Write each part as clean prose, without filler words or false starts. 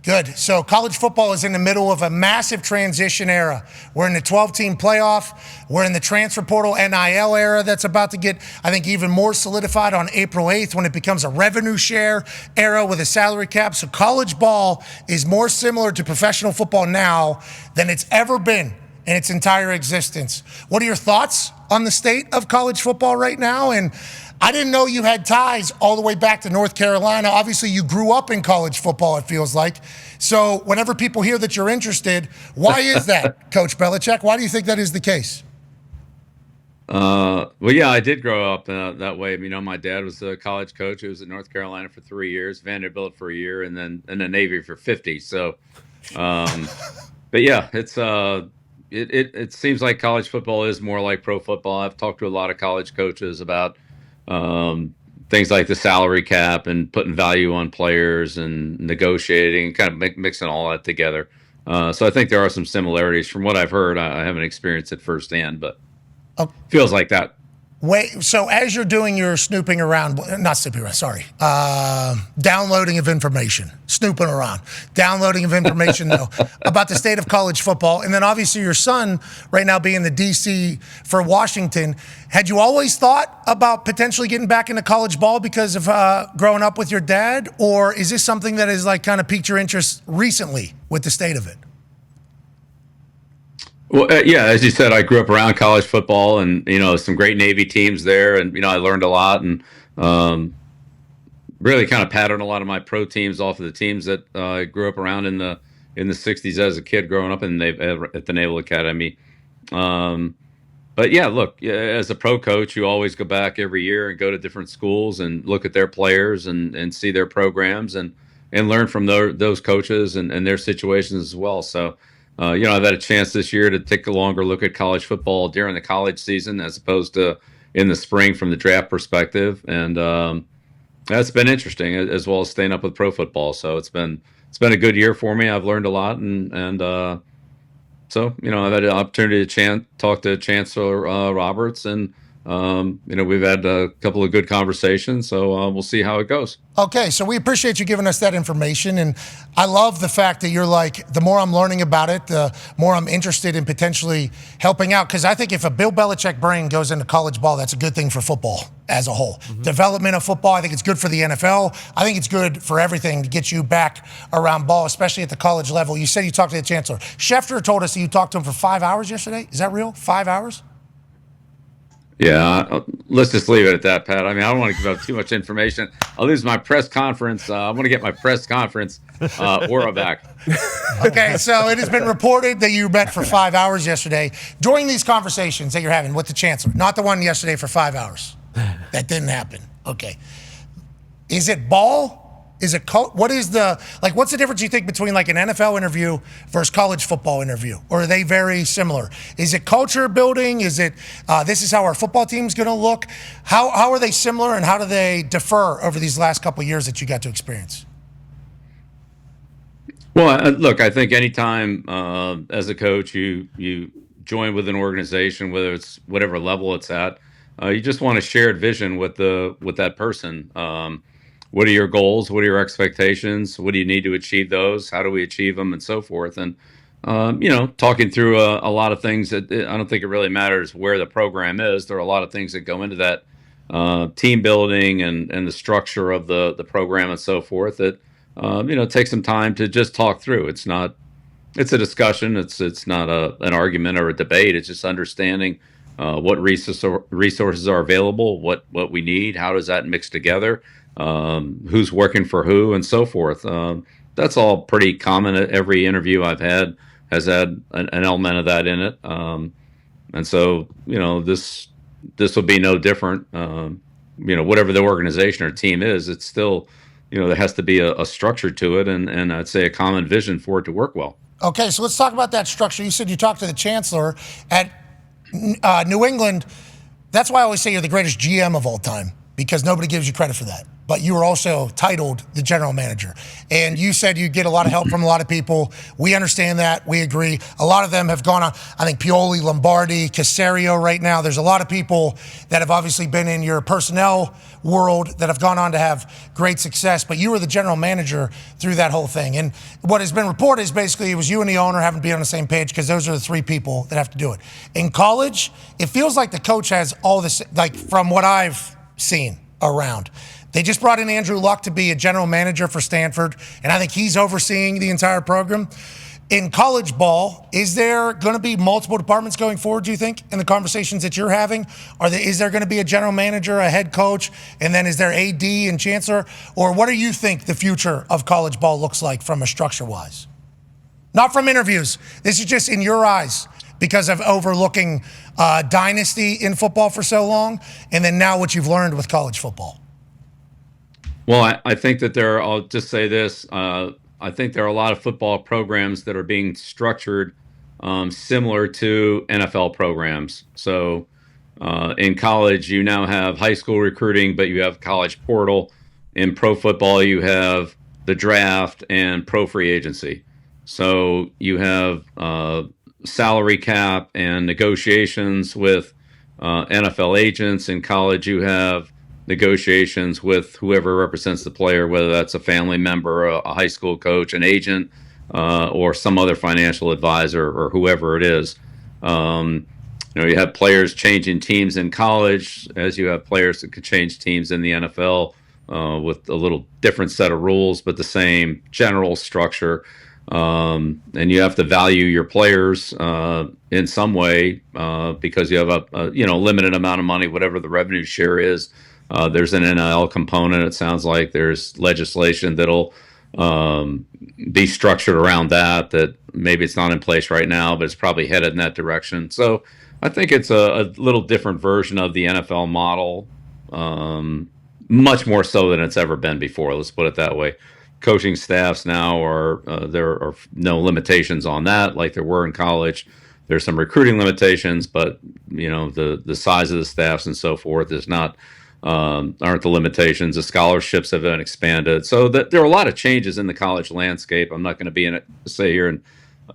Good. So college football is in the middle of a massive transition era. We're in the 12-team playoff. We're in the transfer portal NIL era that's about to get, I think, even more solidified on April 8th when it becomes a revenue share era with a salary cap. So college ball is more similar to professional football now than it's ever been in its entire existence. What are your thoughts on the state of college football right now? And I didn't know you had ties all the way back to North Carolina. Obviously, you grew up in college football, it feels like. So whenever people hear that you're interested, why is that, Coach Belichick? Why do you think that is the case? Well, yeah, I did grow up that way. You know, my dad was a college coach. He was at North Carolina for 3 years, Vanderbilt for a year, and then in the Navy for 50. So, but yeah, it seems like college football is more like pro football. I've talked to a lot of college coaches about things like the salary cap and putting value on players and negotiating, kind of mixing all that together. So I think there are some similarities from what I've heard. I haven't experienced it firsthand, but feels like that. Wait, so as you're doing your snooping around, not snooping around, sorry, downloading of information, snooping around, downloading of information, though, about the state of college football, and then obviously your son right now being the DC for Washington, had you always thought about potentially getting back into college ball because of growing up with your dad, or is this something that has like kind of piqued your interest recently with the state of it? Well, yeah, as you said, I grew up around college football, and some great Navy teams there, and I learned a lot, and really kind of patterned a lot of my pro teams off of the teams that I grew up around in the '60s as a kid, growing up at the Naval Academy. But yeah, look, as a pro coach, you always go back every year and go to different schools and look at their players and see their programs and learn from those coaches and their situations as well. So. I've had a chance this year to take a longer look at college football during the college season as opposed to in the spring from the draft perspective, and that's been interesting as well as staying up with pro football. So it's been a good year for me. I've learned a lot, and so I've had an opportunity to talk to Chancellor Roberts, and we've had a couple of good conversations. So we'll see how it goes. Okay, so we appreciate you giving us that information, and I love the fact that you're like, the more I'm learning about it, the more I'm interested in potentially helping out, because I think if a Bill Belichick brain goes into college ball, that's a good thing for football as a whole. Mm-hmm. Development of football, I think it's good for the NFL. I think it's good for everything to get you back around ball, especially at the college level. You said you talked to the Chancellor. Schefter told us that you talked to him for 5 hours yesterday. Is that real? 5 hours? Yeah, let's just leave it at that, Pat. I mean, I don't want to give out too much information. I'll lose my press conference. I want to get my press conference aura back. Okay, so it has been reported that you met for 5 hours yesterday. During these conversations that you're having with the Chancellor, not the one yesterday for 5 hours. That didn't happen. Okay. Is it ball? Is it what is what's the difference you think between like an NFL interview versus college football interview? Or are they very similar? Is it culture building? Is it this is how our football team's going to look? How are they similar, and how do they differ over these last couple of years that you got to experience? Well, look, I think anytime as a coach you join with an organization, whether it's whatever level it's at, you just want a shared vision with that person. What are your goals? What are your expectations? What do you need to achieve those? How do we achieve them, and so forth? And talking through a lot of things that I don't think it really matters where the program is. There are a lot of things that go into that team building and the structure of the program and so forth that take some time to just talk through. It's a discussion. It's not an argument or a debate. It's just understanding what resources are available, what we need, how does that mix together. Who's working for who, and so forth. That's all pretty common. Every interview I've had has had an element of that in it. And so, this will be no different. Whatever the organization or team is, it's still, there has to be a structure to it, and I'd say a common vision for it to work well. Okay, so let's talk about that structure. You said you talked to the Chancellor at New England. That's why I always say you're the greatest GM of all time. because nobody gives you credit for that. But you were also titled the general manager. And you said you get a lot of help from a lot of people. We understand that. We agree. A lot of them have gone on, I think Pioli, Lombardi, Caserio right now. There's a lot of people that have obviously been in your personnel world that have gone on to have great success. But you were the general manager through that whole thing. And what has been reported is basically it was you and the owner having to be on the same page because those are the three people that have to do it. In college, it feels like the coach has all this, like from what I've seen around. They just brought in Andrew Luck to be a general manager for Stanford, and I think he's overseeing the entire program. In college ball, is there going to be multiple departments going forward, do you think, in the conversations that you're having? Is there going to be a general manager, a head coach, and then is there AD and chancellor? Or what do you think the future of college ball looks like from a structure-wise? Not from interviews. This is just in your eyes because of overlooking dynasty in football for so long, and then now what you've learned with college football. Well, I think that I'll just say this, I think there are a lot of football programs that are being structured similar to NFL programs. So in college, you now have high school recruiting, but you have college portal. In pro football, you have the draft and pro free agency. So you have salary cap and negotiations with NFL agents. In college, you have negotiations with whoever represents the player, whether that's a family member, a high school coach, an agent, or some other financial advisor or whoever it is. You have players changing teams in college as you have players that could change teams in the NFL with a little different set of rules, but the same general structure. And you have to value your players in some way because you have a limited amount of money, whatever the revenue share is. There's an NIL component. It sounds like there's legislation that'll be structured around that maybe it's not in place right now, but it's probably headed in that direction. So I think it's a little different version of the NFL model, much more so than it's ever been before. Let's put it that way. Coaching staffs now there are no limitations on that like there were in college. There's some recruiting limitations, but the size of the staffs and so forth is not aren't the limitations. The scholarships have been expanded, so that there are a lot of changes in the college landscape. I'm not going to be in it say here and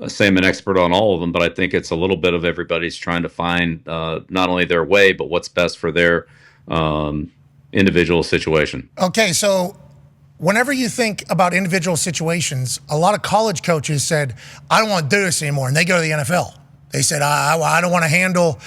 say I'm an expert on all of them, but I think it's a little bit of everybody's trying to find not only their way, but what's best for their individual situation. Okay, so whenever you think about individual situations, a lot of college coaches said, I don't want to do this anymore, and they go to the NFL. They said, I don't want to handle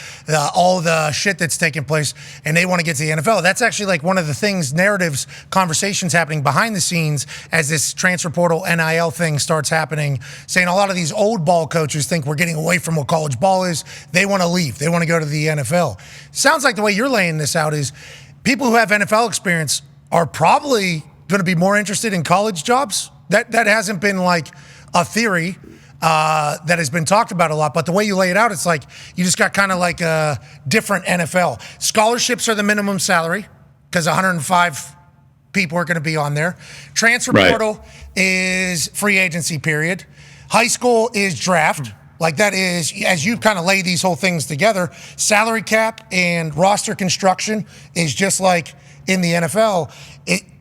all the shit that's taking place, and they want to get to the NFL. That's actually like one of the things, narratives, conversations happening behind the scenes as this transfer portal NIL thing starts happening, saying a lot of these old ball coaches think we're getting away from what college ball is. They want to leave. They want to go to the NFL. Sounds like the way you're laying this out is people who have NFL experience are probably going to be more interested in college jobs. That hasn't been like a theory that has been talked about a lot, but the way you lay it out, it's like you just got kind of like a different NFL. Scholarships are the minimum salary because 105 people are going to be on there. Transfer portal is free agency period. High school is draft. Like that is, as you kind of lay these whole things together, salary cap and roster construction is just like in the NFL.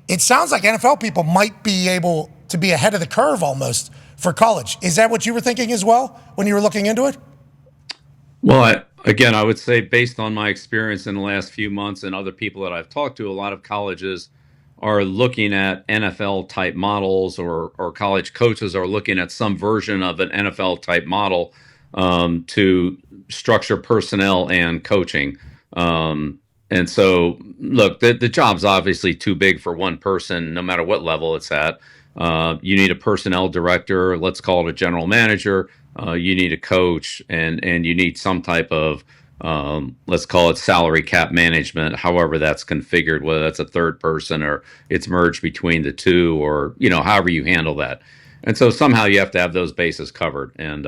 It sounds like NFL people might be able to be ahead of the curve almost for college. Is that what you were thinking as well when you were looking into it? Well, I would say based on my experience in the last few months and other people that I've talked to, a lot of colleges are looking at NFL type models or college coaches are looking at some version of an NFL type model to structure personnel and coaching. And so, look, the job's obviously too big for one person, no matter what level it's at. You need a personnel director, let's call it a general manager. You need a coach, and you need some type of, let's call it salary cap management, however that's configured, whether that's a third person or it's merged between the two or, however you handle that. And so somehow you have to have those bases covered. And,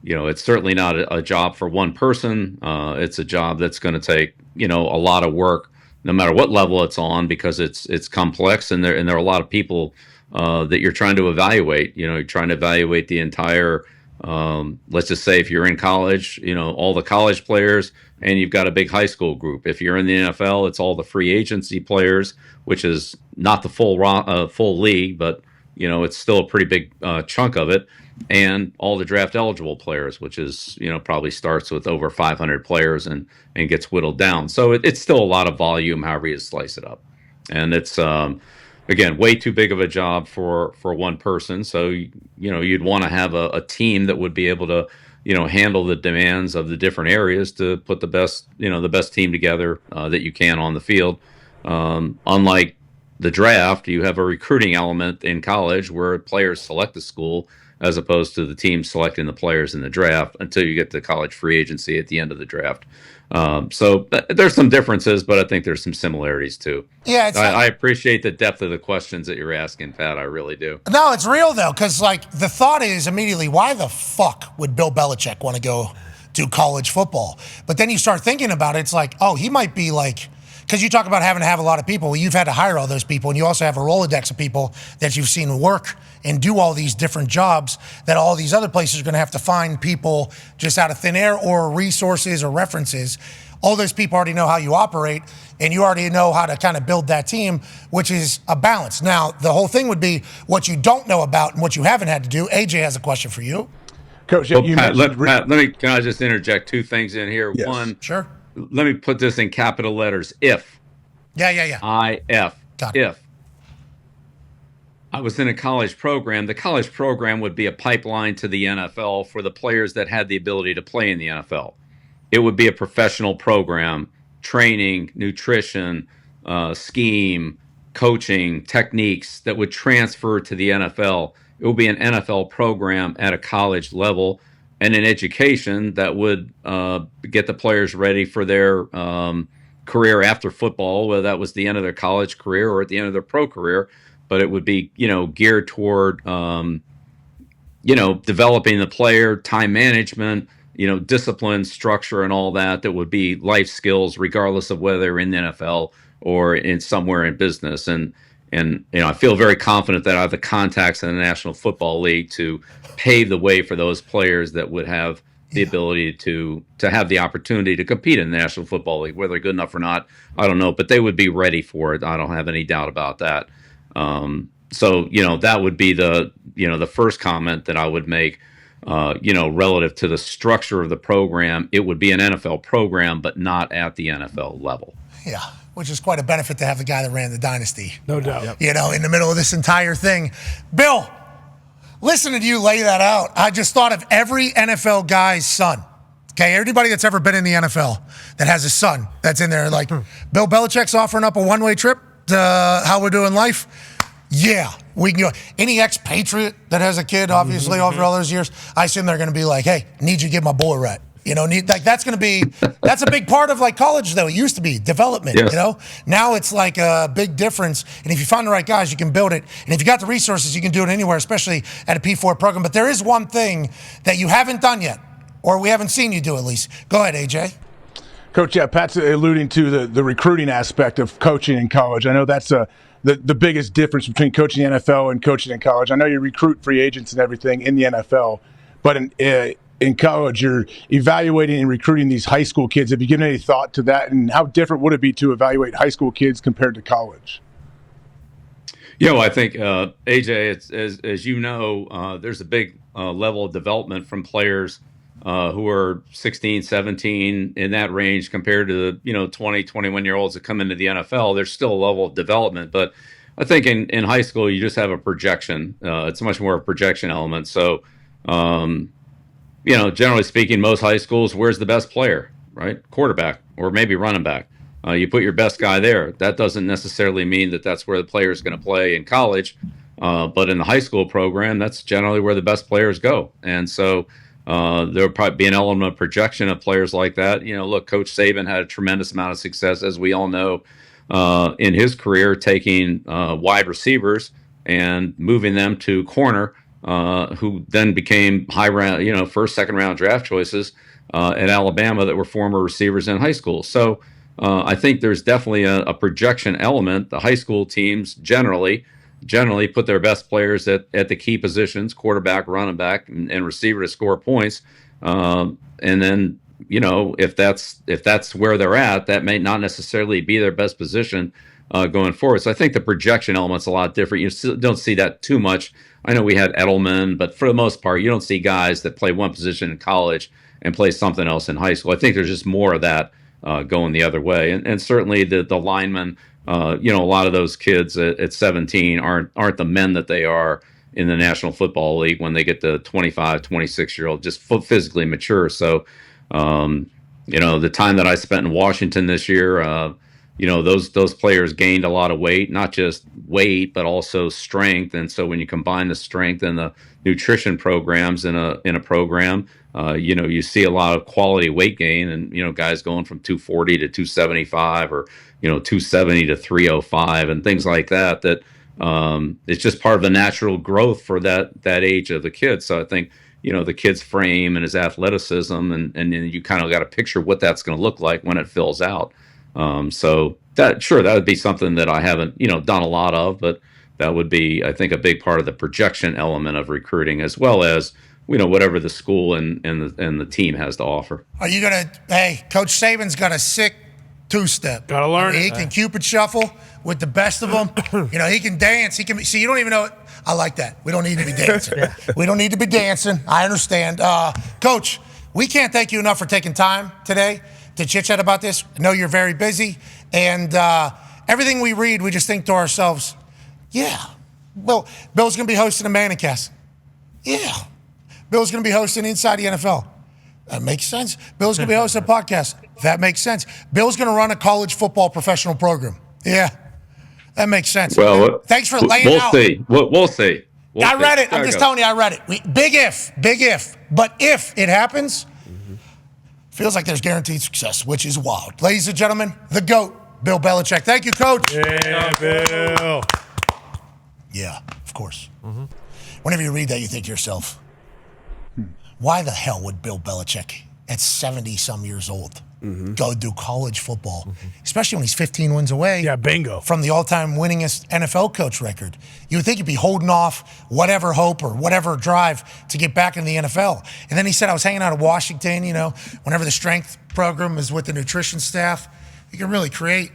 it's certainly not a job for one person. It's a job that's going to take, a lot of work, no matter what level it's on, because it's complex and there are a lot of people that you're trying to evaluate. You're trying to evaluate the entire Let's just say if you're in college, all the college players, and you've got a big high school group. If you're in the NFL, it's all the free agency players, which is not the full league, but it's still a pretty big chunk of it, and all the draft eligible players, which is probably starts with over 500 players and gets whittled down. So it's still a lot of volume, however you slice it up, and it's again, way too big of a job for one person. So you'd want to have a team that would be able to handle the demands of the different areas to put the best team together that you can on the field. Unlike the draft, you have a recruiting element in college where players select the school as opposed to the team selecting the players in the draft until you get to college free agency at the end of the draft. So there's some differences, but I think there's some similarities too. Yeah, I appreciate the depth of the questions that you're asking, Pat. I really do. No, it's real though, because like the thought is immediately, why the fuck would Bill Belichick want to go do college football? But then you start thinking about it, it's like, oh, he might be like, because you talk about having to have a lot of people. Well, you've had to hire all those people, and you also have a Rolodex of people that you've seen work and do all these different jobs that all these other places are going to have to find people just out of thin air or resources or references. All those people already know how you operate, and you already know how to kind of build that team, which is a balance. Now, the whole thing would be what you don't know about and what you haven't had to do. AJ has a question for you. Coach, well, can I just interject two things in here? Yes. One, sure. Let me put this in capital letters. If. Yeah. IF. If I was in a college program, the college program would be a pipeline to the NFL for the players that had the ability to play in the NFL. It would be a professional program, training, nutrition, scheme, coaching, techniques that would transfer to the NFL. It would be an NFL program at a college level and an education that would get the players ready for their career after football, whether that was the end of their college career or at the end of their pro career. But it would be, geared toward, developing the player, time management, discipline, structure, and all that would be life skills, regardless of whether they're in the NFL or in somewhere in business. And I feel very confident that I have the contacts in the National Football League to pave the way for those players that would have the ability to have the opportunity to compete in the National Football League. Whether they're good enough or not, I don't know, but they would be ready for it. I don't have any doubt about that. So that would be the first comment that I would make. Relative to the structure of the program, it would be an NFL program, but not at the NFL level. Yeah, which is quite a benefit to have the guy that ran the dynasty. No doubt. In the middle of this entire thing. Bill, listening to you lay that out, I just thought of every NFL guy's son. Okay, everybody that's ever been in the NFL that has a son that's in there, like Bill Belichick's offering up a one-way trip to how we're doing life. Yeah, we can go. Any expatriate that has a kid, obviously, over all those years, I assume they're going to be like, hey, need you to give my boy a rat. That's a big part of like college, though. It used to be development, yes. Now it's like a big difference. And if you find the right guys, you can build it. And if you got the resources, you can do it anywhere, especially at a P4 program. But there is one thing that you haven't done yet, or we haven't seen you do at least. Go ahead, AJ. Coach, Pat's alluding to the recruiting aspect of coaching in college. I know that's the biggest difference between coaching the NFL and coaching in college. I know you recruit free agents and everything in the NFL, but in college, you're evaluating and recruiting these high school kids. Have you given any thought to that, and how different would it be to evaluate high school kids compared to college? I think, AJ, as you know, there's a big level of development from players who are 16, 17, in that range compared to the 20, 21-year-olds that come into the NFL. There's still a level of development, but I think in high school you just have a projection. It's much more of a projection element. So, generally speaking, most high schools, where's the best player, right? Quarterback or maybe running back. You put your best guy there. That doesn't necessarily mean that that's where the player is going to play in college, but in the high school program, that's generally where the best players go. And so there'll probably be an element of projection of players like that. Look, Coach Saban had a tremendous amount of success, as we all know, in his career, taking wide receivers and moving them to corner, who then became high round, first, second round draft choices at Alabama that were former receivers in high school. So I think there's definitely a projection element. The high school teams generally generally put their best players at the key positions, quarterback, running back, and receiver to score points. And then, if that's where they're at, that may not necessarily be their best position going forward. So I think the projection element's a lot different. You still don't see that too much. I know we had Edelman, but for the most part, you don't see guys that play one position in college and play something else in high school. I think there's just more of that going the other way. And certainly the linemen, a lot of those kids at 17 aren't the men that they are in the National Football League when they get to 25, 26-year-old, just physically mature. So, the time that I spent in Washington this year, those players gained a lot of weight, not just weight, but also strength. And so when you combine the strength and the nutrition programs in a program, you see a lot of quality weight gain, and guys going from 240 to 275, or 270 to 305, and things like that. It's just part of the natural growth for that age of the kid. So I think the kid's frame and his athleticism, and then you kind of got to picture what that's going to look like when it fills out. So that would be something that I haven't done a lot of, but that would be, I think, a big part of the projection element of recruiting, as well as whatever the school and the team has to offer. Are you gonna? Hey, Coach Saban's got a sick two-step. Gotta learn. He can Cupid shuffle with the best of them. He can dance. He can see. You don't even know it. I like that. We don't need to be dancing. We don't need to be dancing. I understand, Coach. We can't thank you enough for taking time today to chit-chat about this. I know you're very busy, and everything we read, we just think to ourselves, yeah, Bill's going to be hosting a Manicast. Yeah. Bill's going to be hosting Inside the NFL. That makes sense. Bill's going to be hosting a podcast. That makes sense. Bill's going to run a college football professional program. Yeah. That makes sense. Well, thanks for laying out. We'll see. I read it. I'm just telling you, I read it. Big if. But if it happens, feels like there's guaranteed success, which is wild. Ladies and gentlemen, the GOAT, Bill Belichick. Thank you, Coach. Yeah, Bill. Yeah, of course. Mm-hmm. Whenever you read that, you think to yourself, why the hell would Bill Belichick, at 70-some years old, go do college football, especially when he's 15 wins away from the all-time winningest NFL coach record? You would think he'd be holding off whatever hope or whatever drive to get back in the NFL. And then he said, I was hanging out in Washington, whenever the strength program is with the nutrition staff, you can really create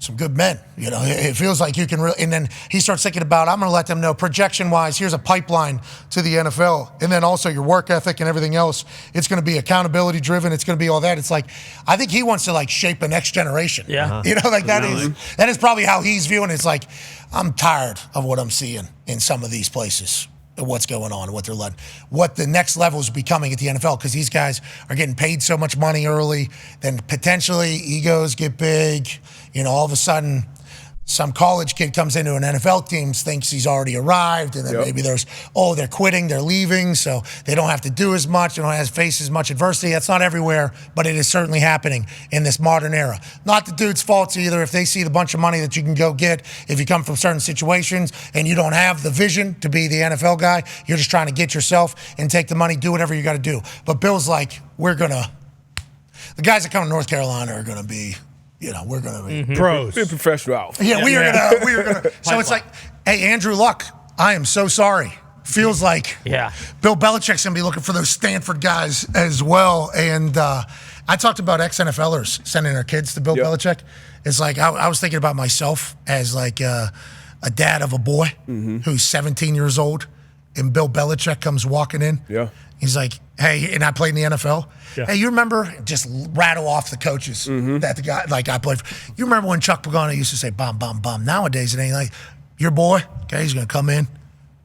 some good men. It feels like you can really, and then he starts thinking about, I'm going to let them know projection-wise, here's a pipeline to the NFL. And then also your work ethic and everything else. It's going to be accountability driven. It's going to be all that. It's like, I think he wants to shape the next generation. Yeah. That is probably how he's viewing it. It's like, I'm tired of what I'm seeing in some of these places. What's going on, what they're letting, what the next level is becoming at the NFL, because these guys are getting paid so much money early, then potentially egos get big. All of a sudden, some college kid comes into an NFL team, thinks he's already arrived, and then maybe they're quitting, they're leaving, so they don't have to do as much, they don't have to face as much adversity. That's not everywhere, but it is certainly happening in this modern era. Not the dude's faults either. If they see the bunch of money that you can go get, if you come from certain situations and you don't have the vision to be the NFL guy, you're just trying to get yourself and take the money, do whatever you got to do. But Bill's like, the guys that come to North Carolina are going to be, we're going to be pros. Be professional. Yeah, we are going to. So it's like, hey, Andrew Luck, I am so sorry. Feels like Bill Belichick's going to be looking for those Stanford guys as well. And I talked about ex-NFLers sending their kids to Bill Belichick. It's like, I was thinking about myself as like a dad of a boy who's 17 years old, and Bill Belichick comes walking in. Yeah. He's like, hey, and I played in the NFL. Yeah. Hey, you remember, just rattle off the coaches that the guy, like I played for. You remember when Chuck Pagano used to say, bomb, bomb, bomb. Nowadays, it ain't like, your boy, okay, he's going to come in.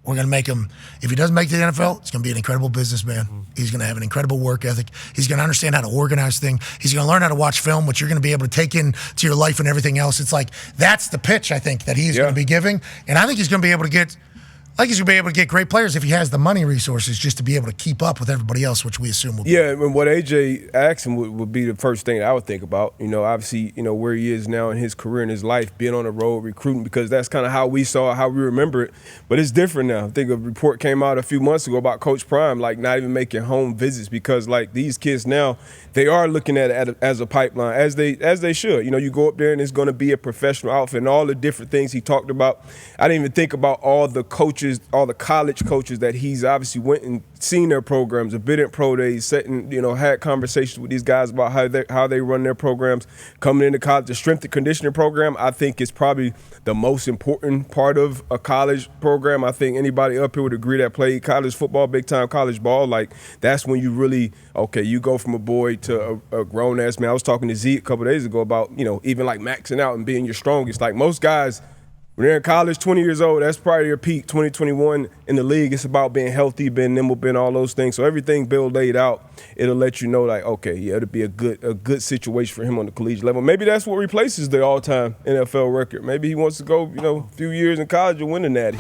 We're going to make him, if he doesn't make the NFL, he's going to be an incredible businessman. He's going to have an incredible work ethic. He's going to understand how to organize things. He's going to learn how to watch film, which you're going to be able to take into your life and everything else. It's like, that's the pitch, I think, that he's going to be giving. And I think he's going to be able to get I think he's going to be able to get great players if he has the money resources just to be able to keep up with everybody else, which we assume will be. Yeah, and what AJ asked him would be the first thing that I would think about. Obviously, where he is now in his career and his life, being on the road, recruiting, because that's kind of how we saw it, how we remember it. But it's different now. I think a report came out a few months ago about Coach Prime, like not even making home visits because, like, these kids now, they are looking at it as a pipeline, as they should. You go up there and it's going to be a professional outfit and all the different things he talked about. I didn't even think about all the coaches, all the college coaches that he's obviously went and seen their programs, have been at pro days, sitting, had conversations with these guys about how they run their programs. Coming into college, the strength and conditioning program, I think is probably the most important part of a college program. I think anybody up here would agree that played college football, big time college ball, like that's when you really, you go from a boy to a grown ass man. I was talking to Z a couple of days ago about, even like maxing out and being your strongest. Like most guys, when they're in college, 20 years old, that's probably their peak. 2021 in the league, it's about being healthy, being nimble, being all those things. So everything Bill laid out, it'll let you know, like, okay, yeah, it'll be a good situation for him on the collegiate level. Maybe that's what replaces the all-time NFL record. Maybe he wants to go, a few years in college and win a natty.